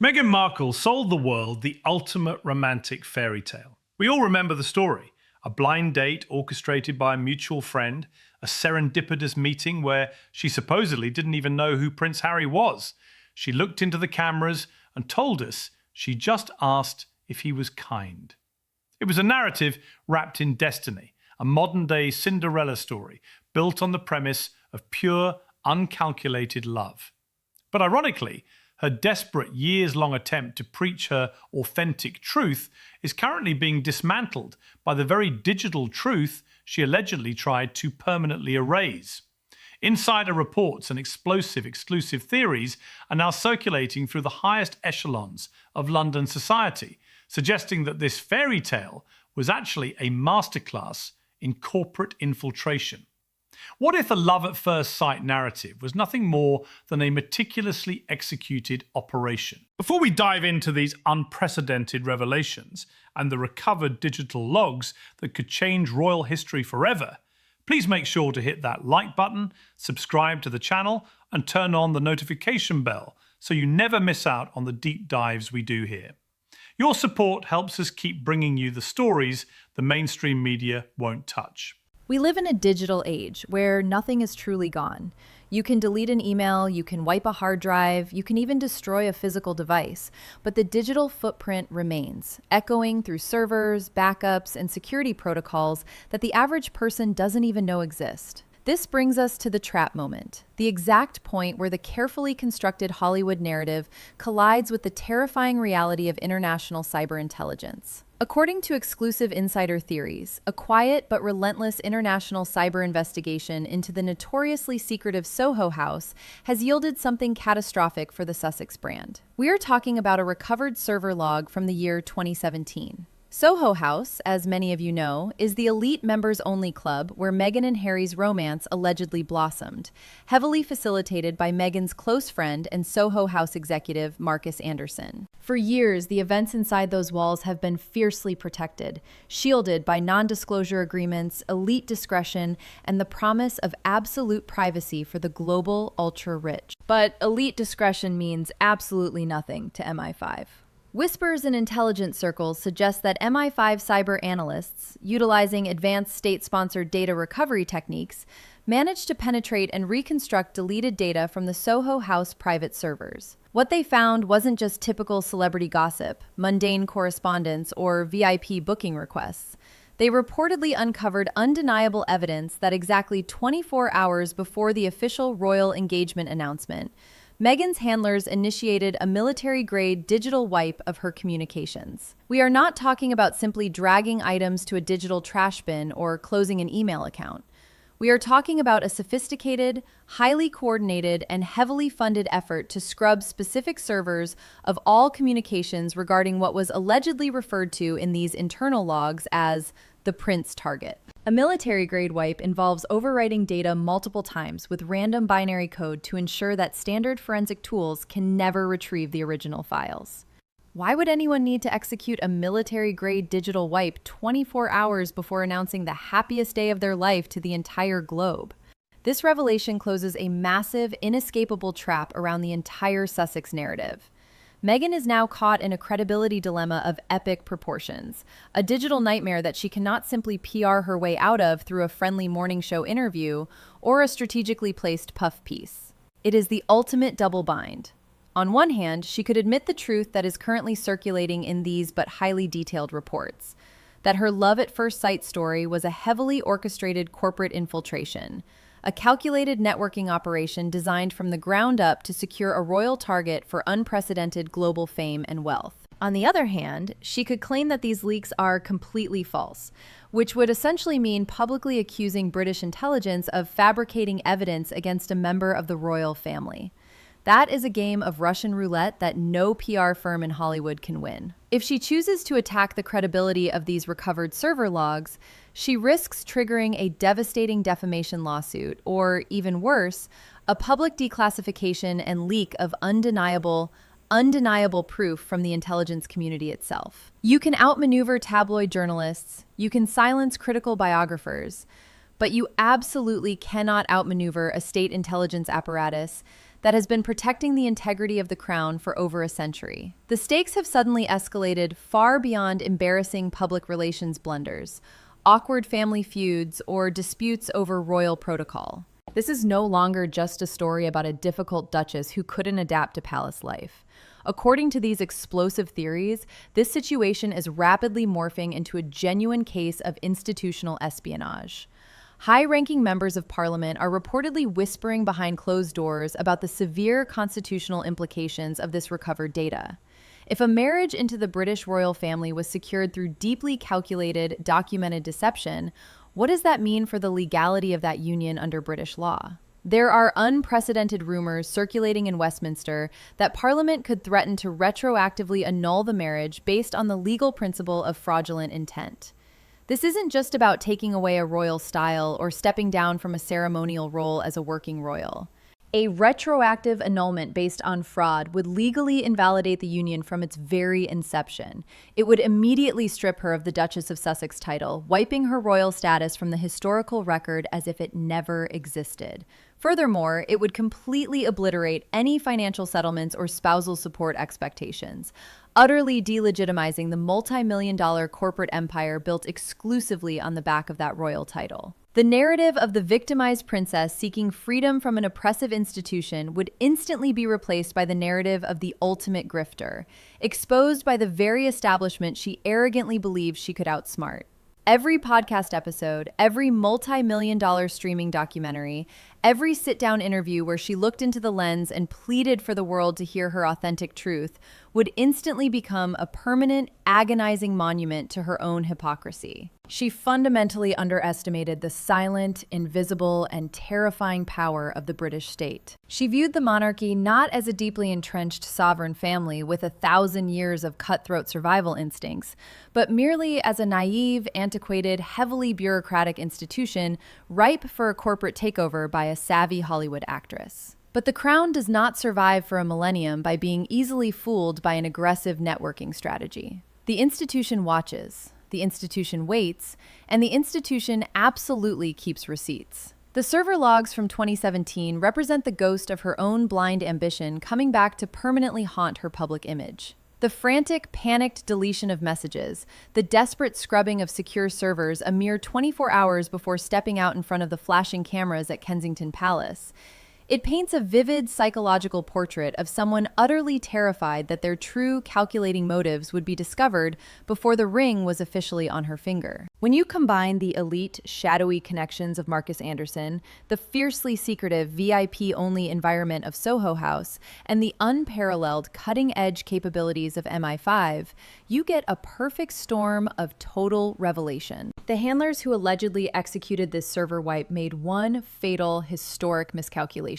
Meghan Markle sold the world the ultimate romantic fairy tale. We all remember the story: a blind date orchestrated by a mutual friend, a serendipitous meeting where she supposedly didn't even know who Prince Harry was. She looked into the cameras and told us she just asked if he was kind. It was a narrative wrapped in destiny, a modern-day Cinderella story built on the premise of pure, uncalculated love. But ironically, her desperate years-long attempt to preach her authentic truth is currently being dismantled by the very digital truth she allegedly tried to permanently erase. Insider reports and explosive exclusive theories are now circulating through the highest echelons of London society, suggesting that this fairy tale was actually a masterclass in corporate infiltration. What if the love at first sight narrative was nothing more than a meticulously executed operation? Before we dive into these unprecedented revelations and the recovered digital logs that could change royal history forever, please make sure to hit that like button, subscribe to the channel, and turn on the notification bell so you never miss out on the deep dives we do here. Your support helps us keep bringing you the stories the mainstream media won't touch. We live in a digital age where nothing is truly gone. You can delete an email, you can wipe a hard drive, you can even destroy a physical device, but the digital footprint remains, echoing through servers, backups, and security protocols that the average person doesn't even know exist. This brings us to the trap moment, the exact point where the carefully constructed Hollywood narrative collides with the terrifying reality of international cyber intelligence. According to exclusive insider theories, a quiet but relentless international cyber investigation into the notoriously secretive Soho House has yielded something catastrophic for the Sussex brand. We are talking about a recovered server log from the year 2017. Soho House, as many of you know, is the elite members-only club where Meghan and Harry's romance allegedly blossomed, heavily facilitated by Meghan's close friend and Soho House executive Marcus Anderson. For years, the events inside those walls have been fiercely protected, shielded by non-disclosure agreements, elite discretion, and the promise of absolute privacy for the global ultra-rich. But elite discretion means absolutely nothing to MI5. Whispers in intelligence circles suggest that MI5 cyber analysts, utilizing advanced state-sponsored data recovery techniques, managed to penetrate and reconstruct deleted data from the Soho House private servers. What they found wasn't just typical celebrity gossip, mundane correspondence, or VIP booking requests. They reportedly uncovered undeniable evidence that exactly 24 hours before the official royal engagement announcement, Meghan's handlers initiated a military-grade digital wipe of her communications. We are not talking about simply dragging items to a digital trash bin or closing an email account. We are talking about a sophisticated, highly coordinated, and heavily funded effort to scrub specific servers of all communications regarding what was allegedly referred to in these internal logs as the Prince target. A military-grade wipe involves overwriting data multiple times with random binary code to ensure that standard forensic tools can never retrieve the original files. Why would anyone need to execute a military-grade digital wipe 24 hours before announcing the happiest day of their life to the entire globe? This revelation closes a massive, inescapable trap around the entire Sussex narrative. Meghan is now caught in a credibility dilemma of epic proportions, a digital nightmare that she cannot simply PR her way out of through a friendly morning show interview or a strategically placed puff piece. It is the ultimate double bind. On one hand, she could admit the truth that is currently circulating in these but highly detailed reports, that her love at first sight story was a heavily orchestrated corporate infiltration, a calculated networking operation designed from the ground up to secure a royal target for unprecedented global fame and wealth. On the other hand, she could claim that these leaks are completely false, which would essentially mean publicly accusing British intelligence of fabricating evidence against a member of the royal family. That is a game of Russian roulette that no PR firm in Hollywood can win. If she chooses to attack the credibility of these recovered server logs, she risks triggering a devastating defamation lawsuit, or even worse, a public declassification and leak of undeniable proof from the intelligence community itself. You can outmaneuver tabloid journalists, you can silence critical biographers, but you absolutely cannot outmaneuver a state intelligence apparatus that has been protecting the integrity of the crown for over a century. The stakes have suddenly escalated far beyond embarrassing public relations blunders, awkward family feuds, or disputes over royal protocol. This is no longer just a story about a difficult duchess who couldn't adapt to palace life. According to these explosive theories, this situation is rapidly morphing into a genuine case of institutional espionage. High-ranking members of parliament are reportedly whispering behind closed doors about the severe constitutional implications of this recovered data. If a marriage into the British royal family was secured through deeply calculated, documented deception, what does that mean for the legality of that union under British law? There are unprecedented rumors circulating in Westminster that Parliament could threaten to retroactively annul the marriage based on the legal principle of fraudulent intent. This isn't just about taking away a royal style or stepping down from a ceremonial role as a working royal. A retroactive annulment based on fraud would legally invalidate the union from its very inception. It would immediately strip her of the Duchess of Sussex title, wiping her royal status from the historical record as if it never existed. Furthermore, it would completely obliterate any financial settlements or spousal support expectations, utterly delegitimizing the multi-million-dollar corporate empire built exclusively on the back of that royal title. The narrative of the victimized princess seeking freedom from an oppressive institution would instantly be replaced by the narrative of the ultimate grifter, exposed by the very establishment she arrogantly believed she could outsmart. Every podcast episode, every multi-million-dollar streaming documentary, every sit-down interview where she looked into the lens and pleaded for the world to hear her authentic truth would instantly become a permanent, agonizing monument to her own hypocrisy. She fundamentally underestimated the silent, invisible, and terrifying power of the British state. She viewed the monarchy not as a deeply entrenched sovereign family with 1,000 years of cutthroat survival instincts, but merely as a naive, antiquated, heavily bureaucratic institution ripe for a corporate takeover by a savvy Hollywood actress. But the crown does not survive for a millennium by being easily fooled by an aggressive networking strategy. The institution watches. The institution waits, and the institution absolutely keeps receipts. The server logs from 2017 represent the ghost of her own blind ambition coming back to permanently haunt her public image. The frantic, panicked deletion of messages, the desperate scrubbing of secure servers a mere 24 hours before stepping out in front of the flashing cameras at Kensington Palace. It paints a vivid psychological portrait of someone utterly terrified that their true, calculating motives would be discovered before the ring was officially on her finger. When you combine the elite, shadowy connections of Marcus Anderson, the fiercely secretive, VIP-only environment of Soho House, and the unparalleled, cutting-edge capabilities of MI5, you get a perfect storm of total revelation. The handlers who allegedly executed this server wipe made one fatal, historic miscalculation.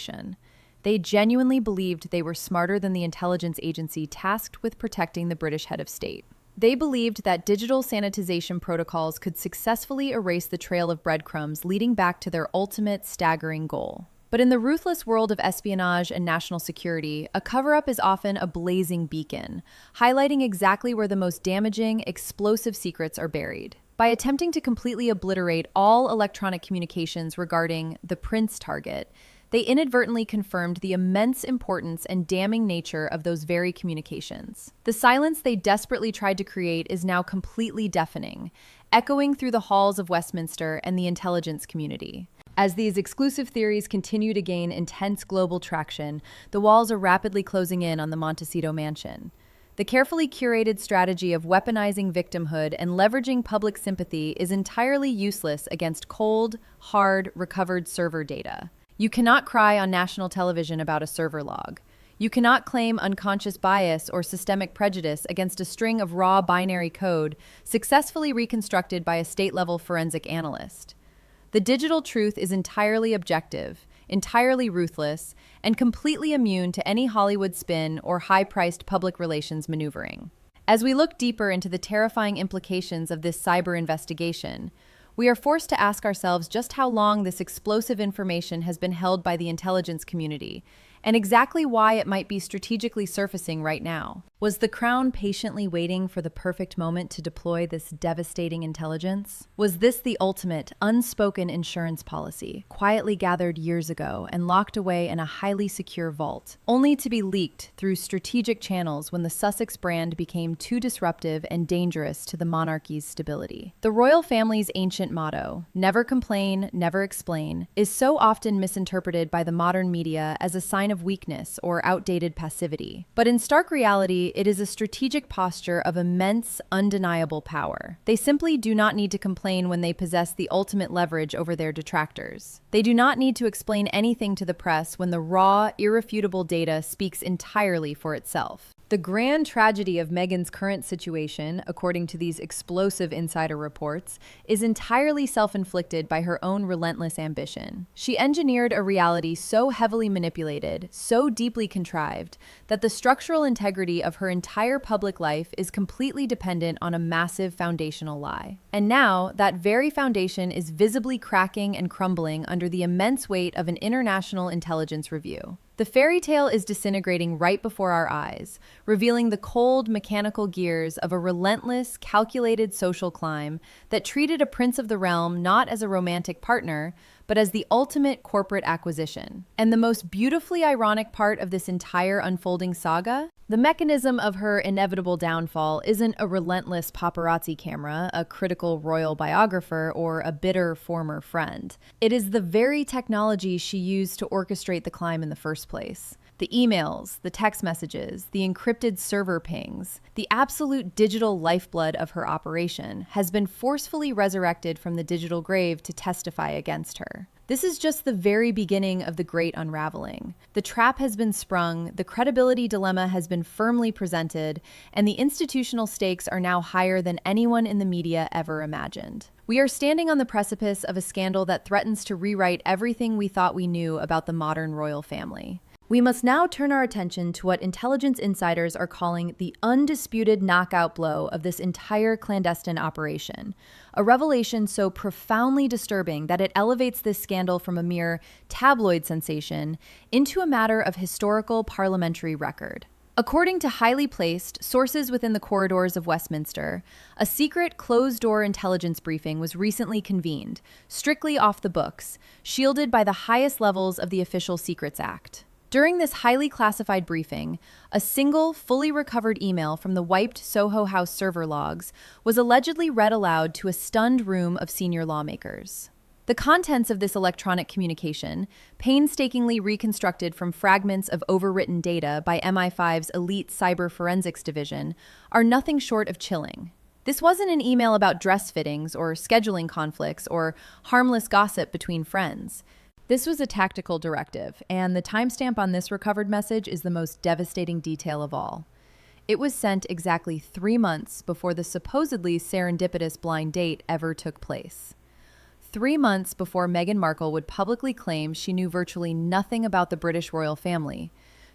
They genuinely believed they were smarter than the intelligence agency tasked with protecting the British head of state. They believed that digital sanitization protocols could successfully erase the trail of breadcrumbs leading back to their ultimate staggering goal. But in the ruthless world of espionage and national security, a cover-up is often a blazing beacon, highlighting exactly where the most damaging, explosive secrets are buried. By attempting to completely obliterate all electronic communications regarding the Prince target, they inadvertently confirmed the immense importance and damning nature of those very communications. The silence they desperately tried to create is now completely deafening, echoing through the halls of Westminster and the intelligence community. As these exclusive theories continue to gain intense global traction, the walls are rapidly closing in on the Montecito mansion. The carefully curated strategy of weaponizing victimhood and leveraging public sympathy is entirely useless against cold, hard, recovered server data. You cannot cry on national television about a server log. You cannot claim unconscious bias or systemic prejudice against a string of raw binary code successfully reconstructed by a state-level forensic analyst. The digital truth is entirely objective, entirely ruthless, and completely immune to any Hollywood spin or high-priced public relations maneuvering. As we look deeper into the terrifying implications of this cyber investigation, we are forced to ask ourselves just how long this explosive information has been held by the intelligence community, and exactly why it might be strategically surfacing right now. Was the Crown patiently waiting for the perfect moment to deploy this devastating intelligence? Was this the ultimate, unspoken insurance policy, quietly gathered years ago and locked away in a highly secure vault, only to be leaked through strategic channels when the Sussex brand became too disruptive and dangerous to the monarchy's stability? The royal family's ancient motto, "Never complain, never explain," is so often misinterpreted by the modern media as a sign of weakness or outdated passivity. But in stark reality, it is a strategic posture of immense, undeniable power. They simply do not need to complain when they possess the ultimate leverage over their detractors. They do not need to explain anything to the press when the raw, irrefutable data speaks entirely for itself. The grand tragedy of Meghan's current situation, according to these explosive insider reports, is entirely self-inflicted by her own relentless ambition. She engineered a reality so heavily manipulated, so deeply contrived, that the structural integrity of her entire public life is completely dependent on a massive foundational lie. And now, that very foundation is visibly cracking and crumbling under the immense weight of an international intelligence review. The fairy tale is disintegrating right before our eyes, revealing the cold, mechanical gears of a relentless, calculated social climb that treated a prince of the realm not as a romantic partner, but as the ultimate corporate acquisition. And the most beautifully ironic part of this entire unfolding saga? The mechanism of her inevitable downfall isn't a relentless paparazzi camera, a critical royal biographer, or a bitter former friend. It is the very technology she used to orchestrate the climb in the first place. The emails, the text messages, the encrypted server pings, the absolute digital lifeblood of her operation has been forcefully resurrected from the digital grave to testify against her. This is just the very beginning of the great unraveling. The trap has been sprung, the credibility dilemma has been firmly presented, and the institutional stakes are now higher than anyone in the media ever imagined. We are standing on the precipice of a scandal that threatens to rewrite everything we thought we knew about the modern royal family. We must now turn our attention to what intelligence insiders are calling the undisputed knockout blow of this entire clandestine operation, a revelation so profoundly disturbing that it elevates this scandal from a mere tabloid sensation into a matter of historical parliamentary record. According to highly placed sources within the corridors of Westminster, a secret closed-door intelligence briefing was recently convened, strictly off the books, shielded by the highest levels of the Official Secrets Act. During this highly classified briefing, a single, fully recovered email from the wiped Soho House server logs was allegedly read aloud to a stunned room of senior lawmakers. The contents of this electronic communication, painstakingly reconstructed from fragments of overwritten data by MI5's elite cyber forensics division, are nothing short of chilling. This wasn't an email about dress fittings or scheduling conflicts or harmless gossip between friends. This was a tactical directive, and the timestamp on this recovered message is the most devastating detail of all. It was sent exactly 3 months before the supposedly serendipitous blind date ever took place. 3 months before Meghan Markle would publicly claim she knew virtually nothing about the British royal family,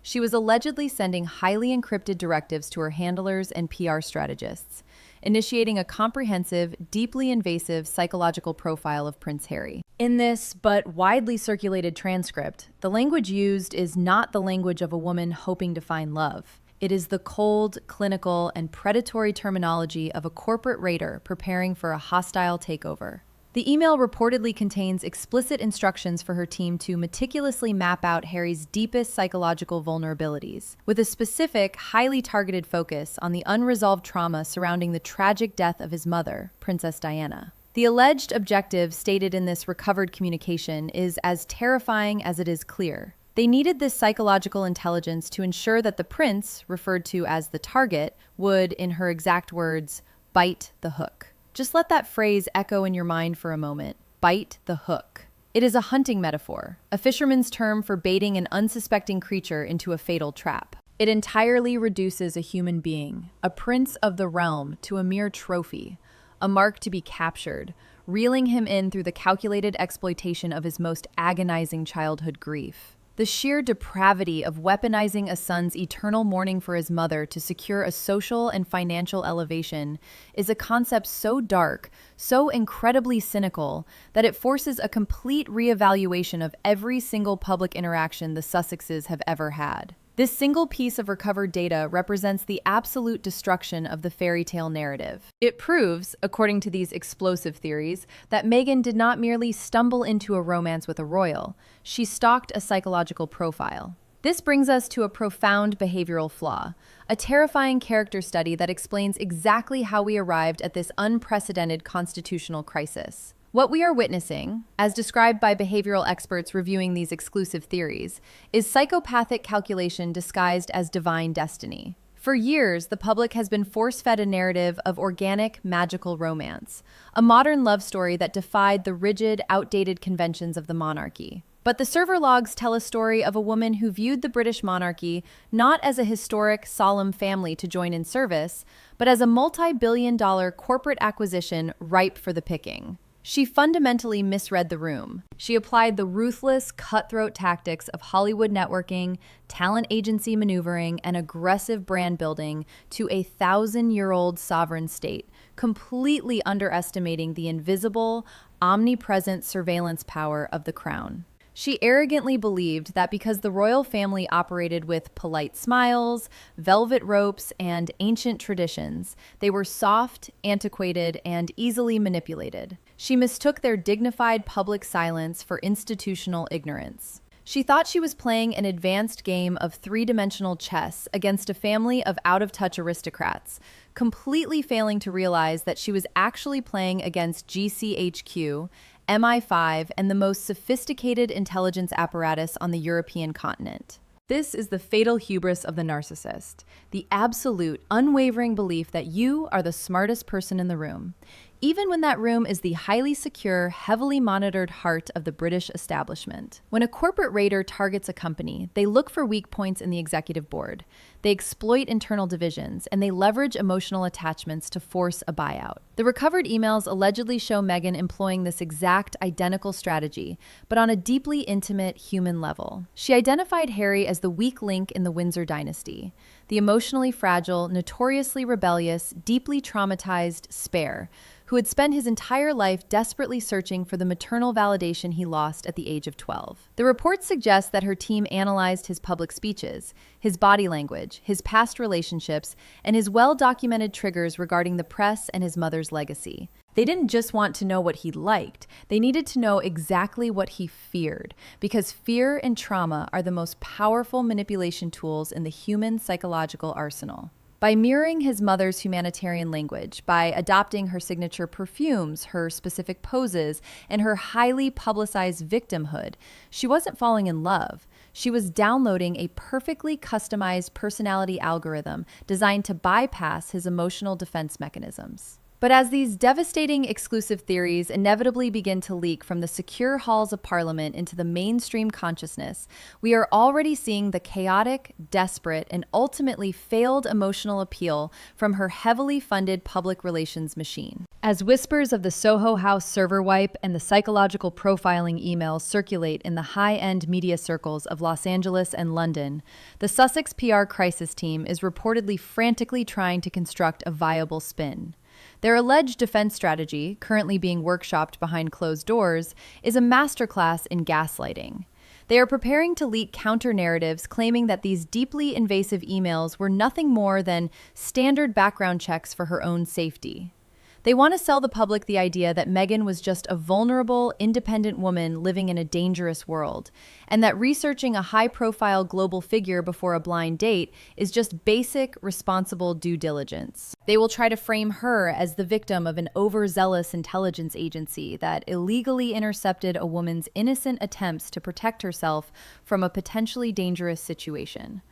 she was allegedly sending highly encrypted directives to her handlers and PR strategists, initiating a comprehensive, deeply invasive psychological profile of Prince Harry. In this, but widely circulated transcript, the language used is not the language of a woman hoping to find love. It is the cold, clinical, and predatory terminology of a corporate raider preparing for a hostile takeover. The email reportedly contains explicit instructions for her team to meticulously map out Harry's deepest psychological vulnerabilities, with a specific, highly targeted focus on the unresolved trauma surrounding the tragic death of his mother, Princess Diana. The alleged objective stated in this recovered communication is as terrifying as it is clear. They needed this psychological intelligence to ensure that the prince, referred to as the target, would, in her exact words, bite the hook. Just let that phrase echo in your mind for a moment. Bite the hook. It is a hunting metaphor, a fisherman's term for baiting an unsuspecting creature into a fatal trap. It entirely reduces a human being, a prince of the realm, to a mere trophy, a mark to be captured, reeling him in through the calculated exploitation of his most agonizing childhood grief. The sheer depravity of weaponizing a son's eternal mourning for his mother to secure a social and financial elevation is a concept so dark, so incredibly cynical, that it forces a complete reevaluation of every single public interaction the Sussexes have ever had. This single piece of recovered data represents the absolute destruction of the fairy tale narrative. It proves, according to these explosive theories, that Meghan did not merely stumble into a romance with a royal, she stalked a psychological profile. This brings us to a profound behavioral flaw, a terrifying character study that explains exactly how we arrived at this unprecedented constitutional crisis. What we are witnessing, as described by behavioral experts reviewing these exclusive theories, is psychopathic calculation disguised as divine destiny. For years, the public has been force-fed a narrative of organic, magical romance, a modern love story that defied the rigid, outdated conventions of the monarchy. But the server logs tell a story of a woman who viewed the British monarchy not as a historic, solemn family to join in service, but as a multi-billion-dollar corporate acquisition ripe for the picking. She fundamentally misread the room. She applied the ruthless, cutthroat tactics of Hollywood networking, talent agency maneuvering, and aggressive brand building to a 1,000-year-old sovereign state, completely underestimating the invisible, omnipresent surveillance power of the crown. She arrogantly believed that because the royal family operated with polite smiles, velvet ropes, and ancient traditions, they were soft, antiquated, and easily manipulated. She mistook their dignified public silence for institutional ignorance. She thought she was playing an advanced game of three-dimensional chess against a family of out-of-touch aristocrats, completely failing to realize that she was actually playing against GCHQ, MI5, and the most sophisticated intelligence apparatus on the European continent. This is the fatal hubris of the narcissist, the absolute, unwavering belief that you are the smartest person in the room, even when that room is the highly secure, heavily monitored heart of the British establishment. When a corporate raider targets a company, they look for weak points in the executive board. They exploit internal divisions, and they leverage emotional attachments to force a buyout. The recovered emails allegedly show Meghan employing this exact identical strategy, but on a deeply intimate human level. She identified Harry as the weak link in the Windsor dynasty, the emotionally fragile, notoriously rebellious, deeply traumatized spare, who had spent his entire life desperately searching for the maternal validation he lost at the age of 12. The reports suggest that her team analyzed his public speeches, his body language, his past relationships, and his well-documented triggers regarding the press and his mother's legacy. They didn't just want to know what he liked, they needed to know exactly what he feared, because fear and trauma are the most powerful manipulation tools in the human psychological arsenal. By mirroring his mother's humanitarian language, by adopting her signature perfumes, her specific poses, and her highly publicized victimhood, she wasn't falling in love. She was downloading a perfectly customized personality algorithm designed to bypass his emotional defense mechanisms. But as these devastating exclusive theories inevitably begin to leak from the secure halls of Parliament into the mainstream consciousness, we are already seeing the chaotic, desperate, and ultimately failed emotional appeal from her heavily funded public relations machine. As whispers of the Soho House server wipe and the psychological profiling emails circulate in the high-end media circles of Los Angeles and London, the Sussex PR crisis team is reportedly frantically trying to construct a viable spin. Their alleged defense strategy, currently being workshopped behind closed doors, is a masterclass in gaslighting. They are preparing to leak counter-narratives claiming that these deeply invasive emails were nothing more than standard background checks for her own safety. They want to sell the public the idea that Meghan was just a vulnerable, independent woman living in a dangerous world, and that researching a high-profile global figure before a blind date is just basic, responsible due diligence. They will try to frame her as the victim of an overzealous intelligence agency that illegally intercepted a woman's innocent attempts to protect herself from a potentially dangerous situation.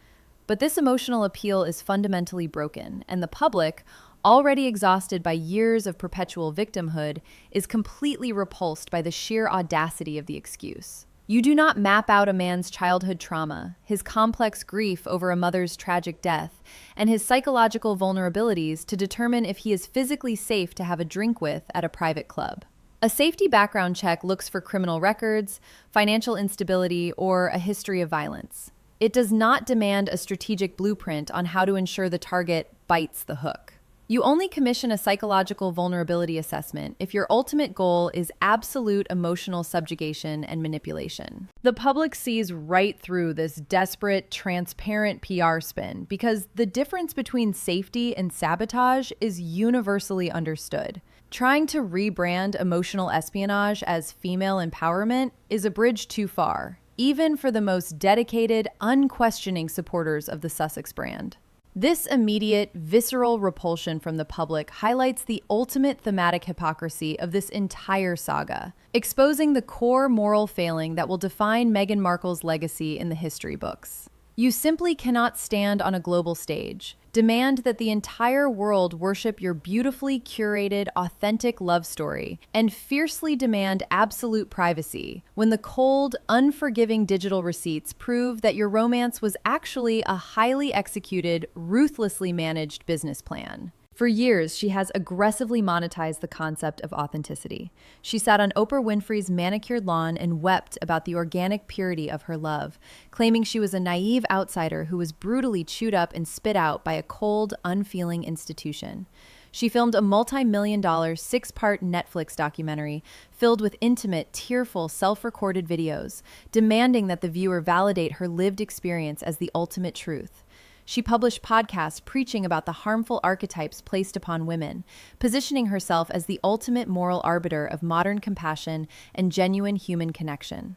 But this emotional appeal is fundamentally broken, and the public, already exhausted by years of perpetual victimhood, is completely repulsed by the sheer audacity of the excuse. You do not map out a man's childhood trauma, his complex grief over a mother's tragic death, and his psychological vulnerabilities to determine if he is physically safe to have a drink with at a private club. A safety background check looks for criminal records, financial instability, or a history of violence. It does not demand a strategic blueprint on how to ensure the target bites the hook. You only commission a psychological vulnerability assessment if your ultimate goal is absolute emotional subjugation and manipulation. The public sees right through this desperate, transparent PR spin because the difference between safety and sabotage is universally understood. Trying to rebrand emotional espionage as female empowerment is a bridge too far, even for the most dedicated, unquestioning supporters of the Sussex brand. This immediate, visceral repulsion from the public highlights the ultimate thematic hypocrisy of this entire saga, exposing the core moral failing that will define Meghan Markle's legacy in the history books. You simply cannot stand on a global stage, demand that the entire world worship your beautifully curated, authentic love story, and fiercely demand absolute privacy when the cold, unforgiving digital receipts prove that your romance was actually a highly executed, ruthlessly managed business plan. For years, she has aggressively monetized the concept of authenticity. She sat on Oprah Winfrey's manicured lawn and wept about the organic purity of her love, claiming she was a naive outsider who was brutally chewed up and spit out by a cold, unfeeling institution. She filmed a multi-million-dollar, 6-part Netflix documentary filled with intimate, tearful, self-recorded videos, demanding that the viewer validate her lived experience as the ultimate truth. She published podcasts preaching about the harmful archetypes placed upon women, positioning herself as the ultimate moral arbiter of modern compassion and genuine human connection.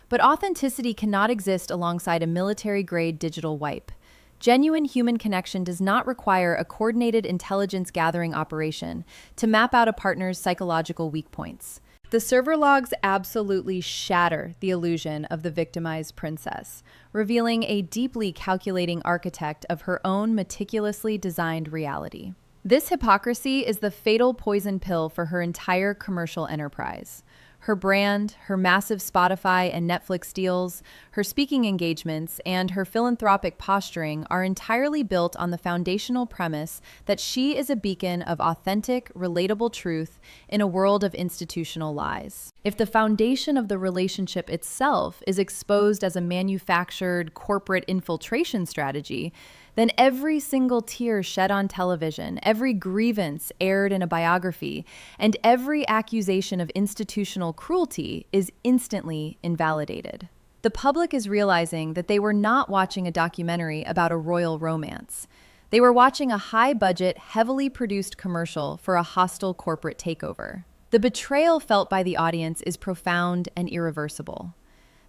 But authenticity cannot exist alongside a military-grade digital wipe. Genuine human connection does not require a coordinated intelligence-gathering operation to map out a partner's psychological weak points. The server logs absolutely shatter the illusion of the victimized princess, revealing a deeply calculating architect of her own meticulously designed reality. This hypocrisy is the fatal poison pill for her entire commercial enterprise. Her brand, her massive Spotify and Netflix deals, her speaking engagements, and her philanthropic posturing are entirely built on the foundational premise that she is a beacon of authentic, relatable truth in a world of institutional lies. If the foundation of the relationship itself is exposed as a manufactured corporate infiltration strategy, then every single tear shed on television, every grievance aired in a biography, and every accusation of institutional cruelty is instantly invalidated. The public is realizing that they were not watching a documentary about a royal romance. They were watching a high-budget, heavily produced commercial for a hostile corporate takeover. The betrayal felt by the audience is profound and irreversible.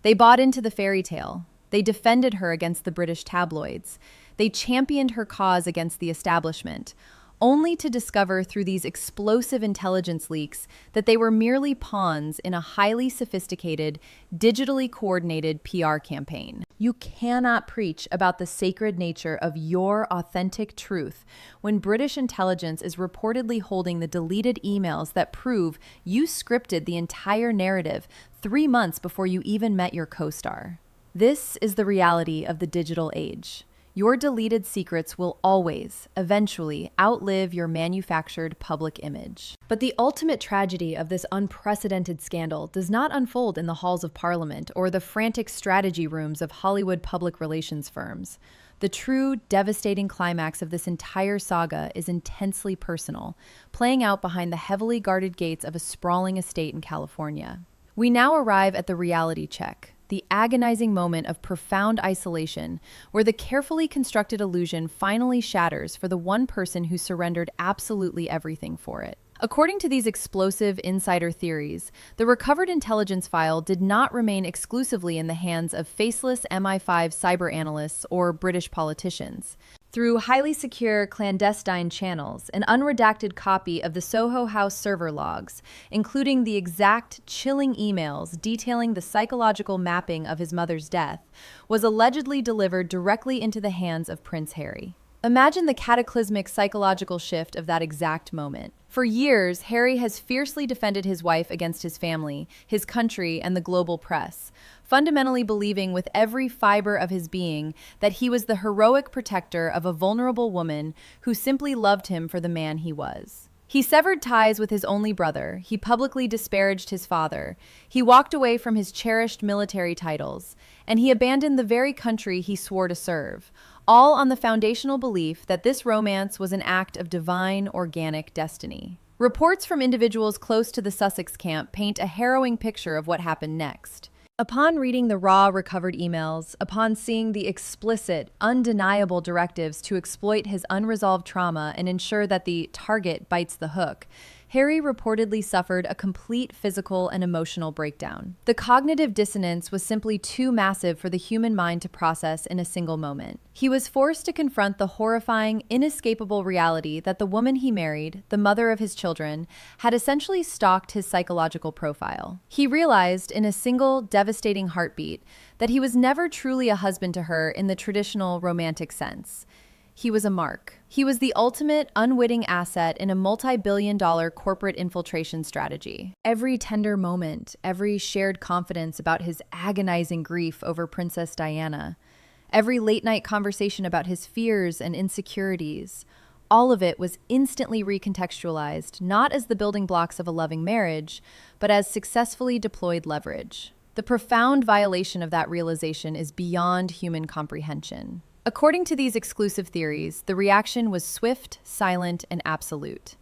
They bought into the fairy tale. They defended her against the British tabloids. They championed her cause against the establishment, only to discover through these explosive intelligence leaks that they were merely pawns in a highly sophisticated, digitally coordinated PR campaign. You cannot preach about the sacred nature of your authentic truth when British intelligence is reportedly holding the deleted emails that prove you scripted the entire narrative 3 months before you even met your co-star. This is the reality of the digital age. Your deleted secrets will always, eventually, outlive your manufactured public image. But the ultimate tragedy of this unprecedented scandal does not unfold in the halls of Parliament or the frantic strategy rooms of Hollywood public relations firms. The true, devastating climax of this entire saga is intensely personal, playing out behind the heavily guarded gates of a sprawling estate in California. We now arrive at the reality check. The agonizing moment of profound isolation, where the carefully constructed illusion finally shatters for the one person who surrendered absolutely everything for it. According to these explosive insider theories, the recovered intelligence file did not remain exclusively in the hands of faceless MI5 cyber analysts or British politicians. Through highly secure clandestine channels, an unredacted copy of the Soho House server logs, including the exact chilling emails detailing the psychological mapping of his mother's death, was allegedly delivered directly into the hands of Prince Harry. Imagine the cataclysmic psychological shift of that exact moment. For years, Harry has fiercely defended his wife against his family, his country, and the global press, fundamentally believing with every fiber of his being that he was the heroic protector of a vulnerable woman who simply loved him for the man he was. He severed ties with his only brother, he publicly disparaged his father, he walked away from his cherished military titles, and he abandoned the very country he swore to serve, all on the foundational belief that this romance was an act of divine, organic destiny. Reports from individuals close to the Sussex camp paint a harrowing picture of what happened next. Upon reading the raw, recovered emails, upon seeing the explicit, undeniable directives to exploit his unresolved trauma and ensure that the target bites the hook, Harry reportedly suffered a complete physical and emotional breakdown. The cognitive dissonance was simply too massive for the human mind to process in a single moment. He was forced to confront the horrifying, inescapable reality that the woman he married, the mother of his children, had essentially stalked his psychological profile. He realized in a single, devastating heartbeat that he was never truly a husband to her in the traditional romantic sense. He was a mark. He was the ultimate unwitting asset in a multi-billion-dollar corporate infiltration strategy. Every tender moment, every shared confidence about his agonizing grief over Princess Diana, every late-night conversation about his fears and insecurities, all of it was instantly recontextualized, not as the building blocks of a loving marriage, but as successfully deployed leverage. The profound violation of that realization is beyond human comprehension. According to these exclusive theories, the reaction was swift, silent, and absolute.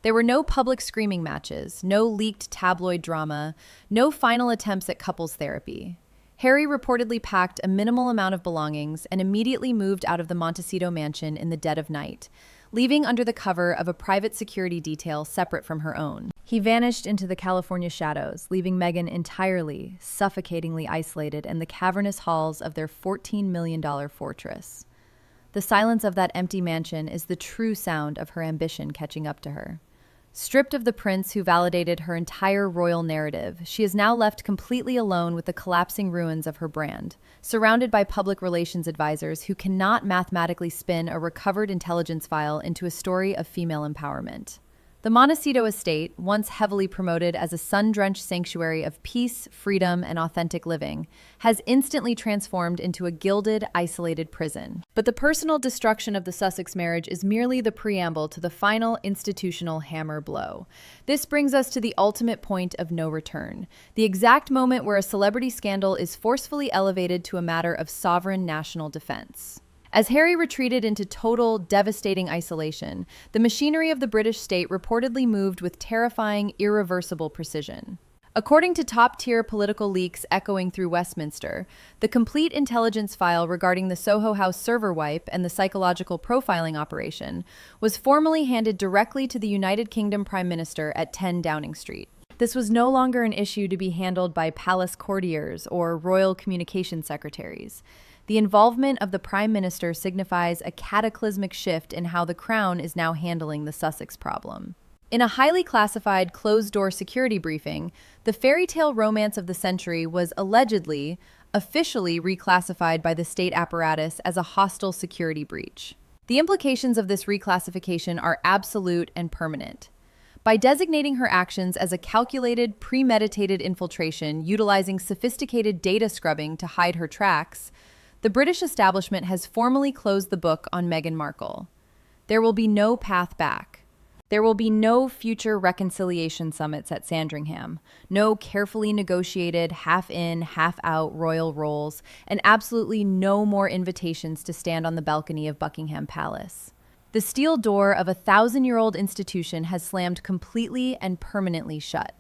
There were no public screaming matches, no leaked tabloid drama, no final attempts at couples therapy. Harry reportedly packed a minimal amount of belongings and immediately moved out of the Montecito mansion in the dead of night, leaving under the cover of a private security detail separate from her own. He vanished into the California shadows, leaving Meghan entirely, suffocatingly isolated in the cavernous halls of their $14 million fortress. The silence of that empty mansion is the true sound of her ambition catching up to her. Stripped of the prince who validated her entire royal narrative, she is now left completely alone with the collapsing ruins of her brand, surrounded by public relations advisors who cannot mathematically spin a recovered intelligence file into a story of female empowerment. The Montecito estate, once heavily promoted as a sun-drenched sanctuary of peace, freedom, and authentic living, has instantly transformed into a gilded, isolated prison. But the personal destruction of the Sussex marriage is merely the preamble to the final institutional hammer blow. This brings us to the ultimate point of no return, the exact moment where a celebrity scandal is forcefully elevated to a matter of sovereign national defense. As Harry retreated into total, devastating isolation, the machinery of the British state reportedly moved with terrifying, irreversible precision. According to top-tier political leaks echoing through Westminster, the complete intelligence file regarding the Soho House server wipe and the psychological profiling operation was formally handed directly to the United Kingdom Prime Minister at 10 Downing Street. This was no longer an issue to be handled by palace courtiers or royal communication secretaries. The involvement of the Prime Minister signifies a cataclysmic shift in how the Crown is now handling the Sussex problem. In a highly classified, closed-door security briefing, the fairy tale romance of the century was allegedly, officially reclassified by the state apparatus as a hostile security breach. The implications of this reclassification are absolute and permanent. By designating her actions as a calculated, premeditated infiltration utilizing sophisticated data scrubbing to hide her tracks, the British establishment has formally closed the book on Meghan Markle. There will be no path back. There will be no future reconciliation summits at Sandringham, no carefully negotiated half-in, half-out royal roles, and absolutely no more invitations to stand on the balcony of Buckingham Palace. The steel door of a 1,000-year-old institution has slammed completely and permanently shut.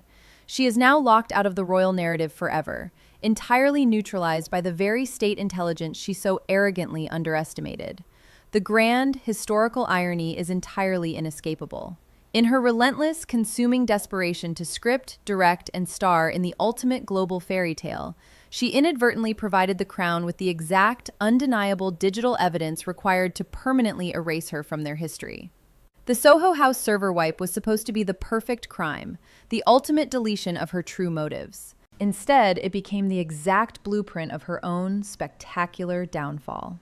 She is now locked out of the royal narrative forever, entirely neutralized by the very state intelligence she so arrogantly underestimated. The grand, historical irony is entirely inescapable. In her relentless, consuming desperation to script, direct, and star in the ultimate global fairy tale, she inadvertently provided the Crown with the exact, undeniable digital evidence required to permanently erase her from their history. The Soho House server wipe was supposed to be the perfect crime, the ultimate deletion of her true motives. Instead, it became the exact blueprint of her own spectacular downfall.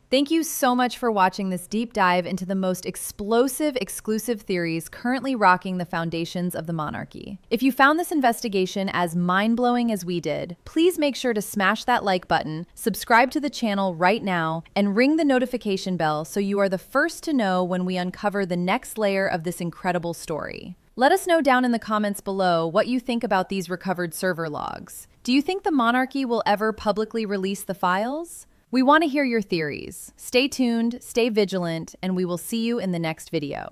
Thank you so much for watching this deep dive into the most explosive, exclusive theories currently rocking the foundations of the monarchy. If you found this investigation as mind-blowing as we did, please make sure to smash that like button, subscribe to the channel right now, and ring the notification bell so you are the first to know when we uncover the next layer of this incredible story. Let us know down in the comments below what you think about these recovered server logs. Do you think the monarchy will ever publicly release the files? We want to hear your theories. Stay tuned, stay vigilant, and we will see you in the next video.